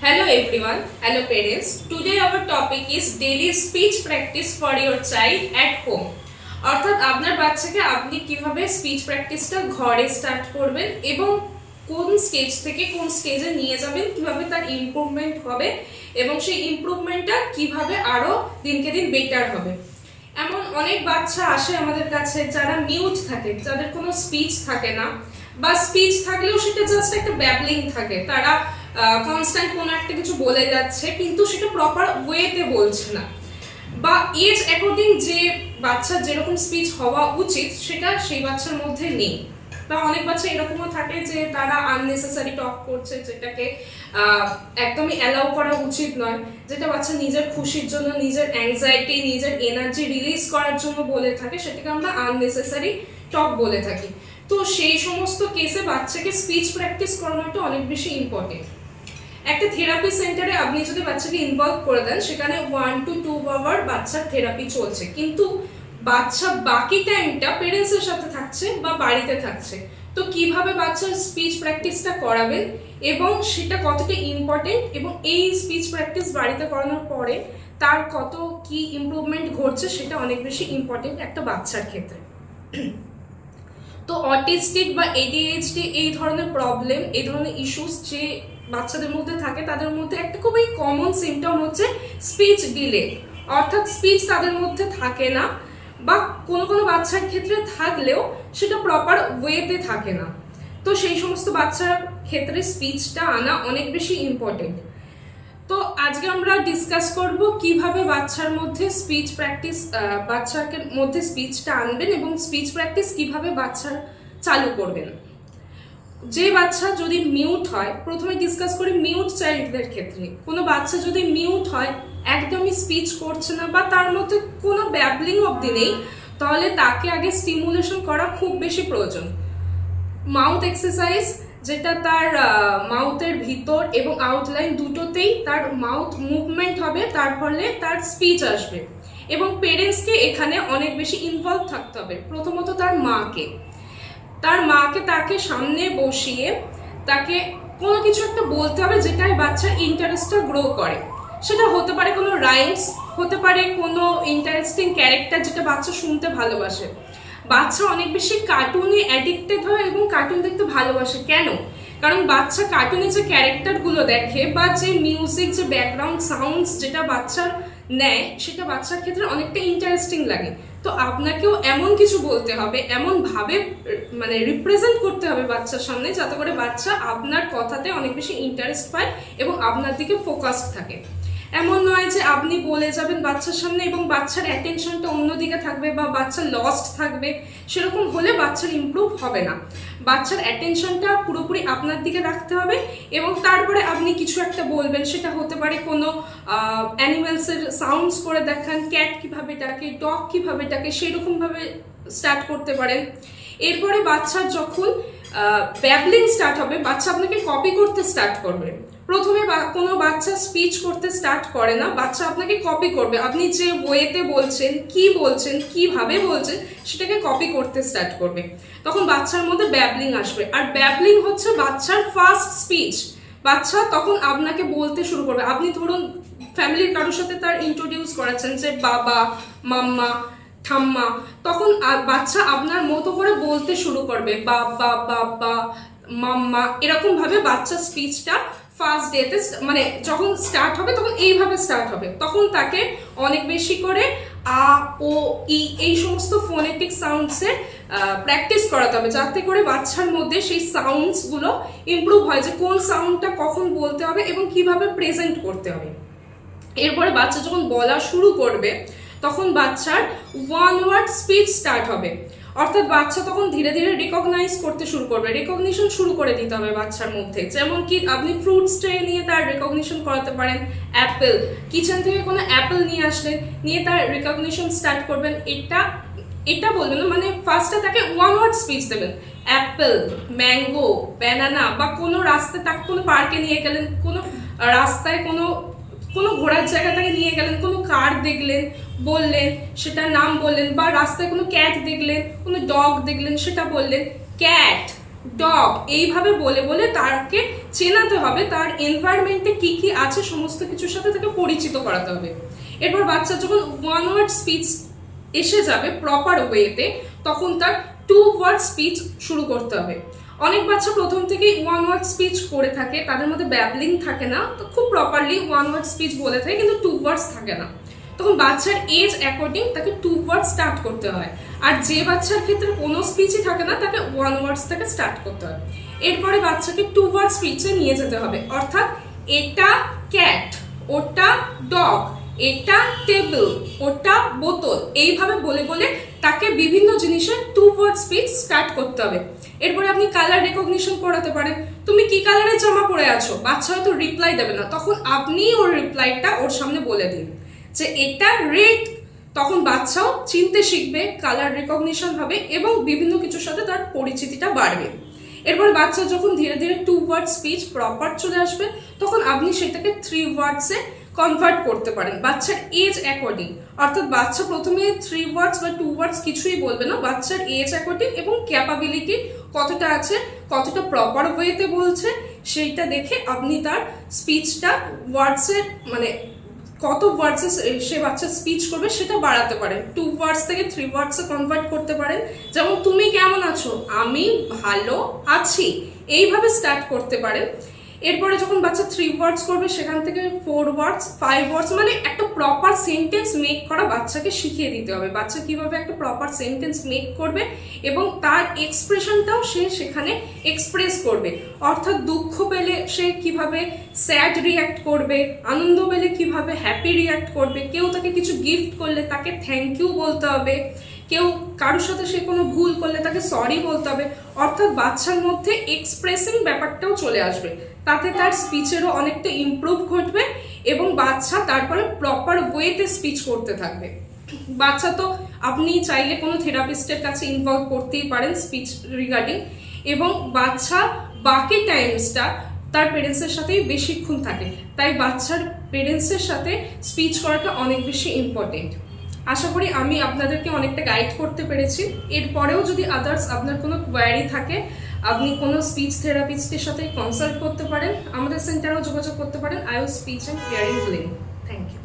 Hello everyone, hello parents. Today our topic is daily speech practice for your child at home. অর্থাৎ আপনার বাচ্চাকে আপনি কিভাবে speech প্র্যাকটিসটা ঘরে স্টার্ট করবেন এবং কোন স্টেজ থেকে কোন স্টেজে নিয়ে যাবেন, কিভাবে তার ইমপ্রুভমেন্ট হবে এবং সেই ইমপ্রুভমেন্টটা কিভাবে আরো দিনকে দিন বেটার হবে। এমন অনেক বাচ্চা আসে আমাদের কাছে যারা মিউট থাকে, যাদের কোনো স্পিচ থাকে না, বা স্পিচ থাকলেও সেটা জাস্ট একটা ব্যাবলিং থাকে, তারা কনস্ট্যান্ট কোনো একটা কিছু বলে যাচ্ছে কিন্তু সেটা প্রপার ওয়েতে বলছে না, বা এজ অ্যাকর্ডিং যে বাচ্চার যেরকম স্পিচ হওয়া উচিত সেটা সেই বাচ্চার মধ্যে নেই। বা অনেক বাচ্চা এরকমও থাকে যে তারা আননেসেসারি টক করছে, যেটাকে একদমই অ্যালাউ করা উচিত নয়, যেটা বাচ্চা নিজের খুশির জন্য, নিজের অ্যাংজাইটি, নিজের এনার্জি রিলিজ করার জন্য বলে থাকে, সেটাকে আমরা আননেসেসারি টক বলে থাকি। তো সেই সমস্ত কেসে বাচ্চাকে স্পিচ প্র্যাকটিস করানোটা অনেক বেশি ইম্পর্টেন্ট। একটা থেরাপি সেন্টারে আপনি যদি বাচ্চাকে ইনভলভ করে দেন, সেখানে 1 to 2 আওয়ার বাচ্চার থেরাপি চলছে, কিন্তু বাচ্চা বাকি টাইমটা পেরেন্টসের সাথে থাকছে বা বাড়িতে থাকছে। তো কিভাবে বাচ্চার স্পিচ প্র্যাকটিসটা করাবেন এবং সেটা কতটা ইম্পর্টেন্ট, এবং এই স্পিচ প্র্যাকটিস বাড়িতে করানোর পরে তার কত কি ইমপ্রুভমেন্ট ঘটছে, সেটা অনেক বেশি ইম্পর্টেন্ট একটা বাচ্চার ক্ষেত্রে। তো অটিস্টিক বা ADHD এই ধরনের প্রবলেম, এই ধরনের ইস্যুস যে বাচ্চাদের মধ্যে থাকে, তাদের মধ্যে একটা খুবই কমন সিমটম হচ্ছে স্পিচ ডিলে, অর্থাৎ স্পিচ তাদের মধ্যে থাকে না, বা কোনো কোনো বাচ্চার ক্ষেত্রে থাকলেও সেটা প্রপার ওয়েতে থাকে না। তো সেই সমস্ত বাচ্চার ক্ষেত্রে স্পিচটা আনা অনেক বেশি ইম্পর্টেন্ট। তো আজকে আমরা ডিসকাস করব কিভাবে বাচ্চার মধ্যে স্পিচ প্র্যাকটিস, বাচ্চাকে মধ্যে স্পিচটা আনবেন এবং স্পিচ প্র্যাকটিস কিভাবে বাচ্চার চালু করবেন। যে বাচ্চা যদি মিউট হয়, প্রথমে ডিসকাস করি মিউট চাইল্ডদের ক্ষেত্রে। কোনো বাচ্চা যদি মিউট হয়, একদমই স্পিচ করছে না বা তার মধ্যে কোনো ব্যাবলিং অবধি নেই, তাহলে তাকে আগে স্টিমুলেশন করা খুব বেশি প্রয়োজন। মাউথ এক্সারসাইজ, যেটা তার মাউথের ভিতর এবং আউটলাইন দুটোতেই তার মাউথ মুভমেন্ট হবে, তার ফলে তার স্পিচ আসবে। এবং পেরেন্টসকে এখানে অনেক বেশি ইনভলভ থাকতে হবে। প্রথমত তার মাকে তাকে সামনে বসিয়ে তাকে কোনো কিছু একটা বলতে হবে, যেটাই বাচ্চার ইন্টারেস্টটা গ্রো করে। সেটা হতে পারে কোনো রাইমস, হতে পারে কোনো ইন্টারেস্টিং ক্যারেক্টার যেটা বাচ্চা শুনতে ভালোবাসে। বাচ্চা অনেক বেশি কার্টুনে অ্যাডিক্টেড হয় এবং কার্টুন দেখতে ভালোবাসে। কেন? কারণ বাচ্চা কার্টুনে যে ক্যারেক্টারগুলো দেখে বা যে মিউজিক, যে ব্যাকগ্রাউন্ড সাউন্ডস যেটা বাচ্চার নেয়, সেটা বাচ্চার ক্ষেত্রে অনেকটা ইন্টারেস্টিং লাগে। তো আপনাকেও এমন কিছু বলতে হবে, এমনভাবে মানে রিপ্রেজেন্ট করতে হবে বাচ্চার সামনে, যাতে করে বাচ্চা আপনার কথাতে অনেক বেশি ইন্টারেস্ট পায় এবং আপনার দিকে ফোকাসড থাকে। এমন নয় যে আপনি বলে যাবেন বাচ্চার সামনে এবং বাচ্চার অ্যাটেনশনটা অন্যদিকে থাকবে বা বাচ্চা লস্ট থাকবে। সেরকম হলে বাচ্চার ইমপ্রুভ হবে না। বাচ্চার অ্যাটেনশনটা পুরোপুরি আপনার দিকে রাখতে হবে এবং তারপরে আপনি কিছু একটা বলবেন। সেটা হতে পারে কোনো অ্যানিমেলসের সাউন্ডস করে দেখান, ক্যাট কীভাবে ডাকে, ডগ কীভাবে ডাকে, সেরকমভাবে স্টার্ট করতে পারেন। এরপরে বাচ্চার যখন ব্যাবলিং স্টার্ট হবে, বাচ্চা আপনাকে কপি করতে স্টার্ট করবে। প্রথমে কোনো বাচ্চা স্পিচ করতে স্টার্ট করে না, বাচ্চা আপনাকে কপি করবে। আপনি যে ওয়েতে বলছেন, কিভাবে বলছেন, সেটাকে কপি করতে স্টার্ট করবে। তখন বাচ্চার মধ্যে ব্যাবলিং আসবে, আর ব্যাবলিং হচ্ছে বাচ্চার ফার্স্ট স্পিচ। বাচ্চা তখন আপনাকে বলতে শুরু করবে। আপনি ধরুন ফ্যামিলির কারোর সাথে তার ইন্ট্রোডিউস করাচ্ছেন, যে বাবা, মাম্মা, ঠাম্মা, তখন বাচ্চা আপনার মতো করে বলতে শুরু করবে, বাবা, বাবা, মাম্মা, এরকম ভাবে বাচ্চা স্পিচটা ফার্স্ট ডেতে মানে যখন স্টার্ট হবে তখন এইভাবে স্টার্ট হবে। তখন তাকে অনেক বেশি করে আ, ও, ই এই সমস্ত ফোনেটিক সাউন্ডসের প্র্যাকটিস করাতে হবে, যাতে করে বাচ্চার মধ্যে সেই সাউন্ডসগুলো ইমপ্রুভ হয়, যে কোন সাউন্ডটা কখন বলতে হবে এবং কিভাবে প্রেজেন্ট করতে হবে। এরপরে বাচ্চা যখন বলা শুরু করবে, তখন বাচ্চার ওয়ান ওয়ার্ড স্পিচ স্টার্ট হবে, অর্থাৎ বাচ্চা তখন ধীরে ধীরে রিকগনাইজ করতে শুরু করবে। রিকগনিশন শুরু করে দিতে হবে বাচ্চার মধ্যে। যেমন কি আপনি ফ্রুটস ট্রে নিয়ে তার রিকগনিশন করাতে পারেন। অ্যাপেল, কিচেন থেকে কোনো অ্যাপেল নিয়ে আসলেন, নিয়ে তার রিকগনিশন স্টার্ট করবেন। এটা বলবেন না, মানে ফার্স্টে তাকে ওয়ান ওয়ার্ড স্পিচ দেবেন। অ্যাপেল, ম্যাঙ্গো, ব্যানানা, বা কোনো রাস্তায় তাকে কোনো পার্কে নিয়ে গেলেন, কোনো রাস্তায় কোনো ঘোরার জায়গা তাকে নিয়ে গেলেন, কোনো কার দেখলেন, বললেন, সেটার নাম বললেন, বা রাস্তায় কোনো ক্যাট দেখলেন, কোনো ডগ দেখলেন, সেটা বললেন। ক্যাট, ডগ এইভাবে বলে বলে তাকে চেনাতে হবে, তার এনভায়রনমেন্টে কি কি আছে সমস্ত কিছুর সাথে তাকে পরিচিত করাতে হবে। এরপর বাচ্চা যখন ওয়ান ওয়ার্ড স্পিচ এসে যাবে প্রপার ওয়েতে, তখন তার টু ওয়ার্ড স্পিচ শুরু করতে হবে। অনেক বাচ্চা প্রথম থেকেই ওয়ান ওয়ার্ড স্পিচ করে থাকে, তাদের মধ্যে ব্যাবলিং থাকে না, তো খুব প্রপারলি ওয়ান ওয়ার্ড স্পিচ বলে থাকে কিন্তু টু ওয়ার্ডস থাকে না। তখন বাচ্চার এজ অ্যাকর্ডিং তাকে টু ওয়ার্ড স্টার্ট করতে হয়। আর যে বাচ্চার ক্ষেত্রে কোনো স্পিচই থাকে না তাকে ওয়ান ওয়ার্ডস থেকে স্টার্ট করতে হয়। এরপরে বাচ্চাকে টু ওয়ার্ড স্পিচে নিয়ে যেতে হবে, অর্থাৎ এটা ক্যাট, ওটা ডগ, এটা টেবিল, ওটা বোতল, এইভাবে বলে বলে তাকে বিভিন্ন জিনিসের টু ওয়ার্ড স্পিচ স্টার্ট করতে হবে। এরপরে আপনি কালার রেকগনিশন করাতে পারেন, তুমি কি কালারের জামা পরে আছো, বাচ্চা হয়তো রিপ্লাই দেবে না, তখন আপনি ওর রিপ্লাইটা ওর সামনে বলে দিন যে এটা রেড, তখন বাচ্চাও চিনতে শিখবে, কালার রেকগনিশন হবে এবং বিভিন্ন কিছুর সাথে তার পরিচিতিটা বাড়বে। এরপরে বাচ্চা যখন ধীরে ধীরে টু ওয়ার্ড স্পিচ প্রপার চলে আসবে, তখন আপনি সেটাকে থ্রি ওয়ার্ডসে কনভার্ট করতে পারেন বাচ্চার এজ অ্যাকর্ডিং। অর্থাৎ বাচ্চা প্রথমে থ্রি ওয়ার্ডস বা টু ওয়ার্ডস কিছুই বলবে না, বাচ্চার এজ অ্যাকর্ডিং এবং ক্যাপাবিলিটি কতটা আছে, কতটা প্রপার ওয়েতে বলছে, সেইটা দেখে আপনি তার স্পিচটা ওয়ার্ডসের মানে কত ওয়ার্ডসে সে বাচ্চা স্পিচ করবে সেটা বাড়াতে পারেন। টু ওয়ার্ডস থেকে থ্রি ওয়ার্ডসে কনভার্ট করতে পারেন, যেমন তুমি কেমন আছো, আমি ভালো আছি, এইভাবে স্টার্ট করতে পারেন। এরপরে যখন বাচ্চা থ্রি ওয়ার্ডস করবে সেখান থেকে ফোর ওয়ার্ডস, ফাইভ ওয়ার্ডস, মানে একটা প্রপার সেন্টেন্স মেক করা বাচ্চাকে শিখিয়ে দিতে হবে। বাচ্চা কিভাবে একটা প্রপার সেন্টেন্স মেক করবে এবং তার এক্সপ্রেশনটাও সে সেখানে এক্সপ্রেস করবে। অর্থাৎ দুঃখ পেলে সে কিভাবে স্যাড রিয়্যাক্ট করবে, আনন্দ পেলে কিভাবে হ্যাপি রিয়্যাক্ট করবে, কেউ তাকে কিছু গিফট করলে তাকে থ্যাংক ইউ বলতে হবে, কেউ কারোর সাথে সে কোনো ভুল করলে তাকে সরি বলতে হবে। অর্থাৎ বাচ্চার মধ্যে এক্সপ্রেসিং ব্যাপারটাও চলে আসবে, তাতে তার স্পিচেরও অনেকটা ইমপ্রুভ ঘটবে এবং বাচ্চা তারপরে প্রপার ওয়েতে স্পিচ করতে থাকবে। বাচ্চা তো আপনি চাইলে কোনো থেরাপিস্টের কাছে ইনভলভ করতেই পারেন স্পিচ রিগার্ডিং, এবং বাচ্চা বাকি টাইমসটা তার পেরেন্টসের সাথেই বেশিক্ষণ থাকে, তাই বাচ্চার পেরেন্টসের সাথে স্পিচ করাটা অনেক বেশি ইম্পর্টেন্ট। আশা করি আমি আপনাদেরকে অনেকটা গাইড করতে পেরেছি। এরপরেও যদি আদার্স আপনার কোনো কোয়ারি থাকে, আপনি কোনো স্পিচ থেরাপিস্টের সাথে কনসাল্ট করতে পারেন, আমাদের সেন্টারেও যোগাযোগ করতে পারেন, আইও speech and hearing clinic. Thank you.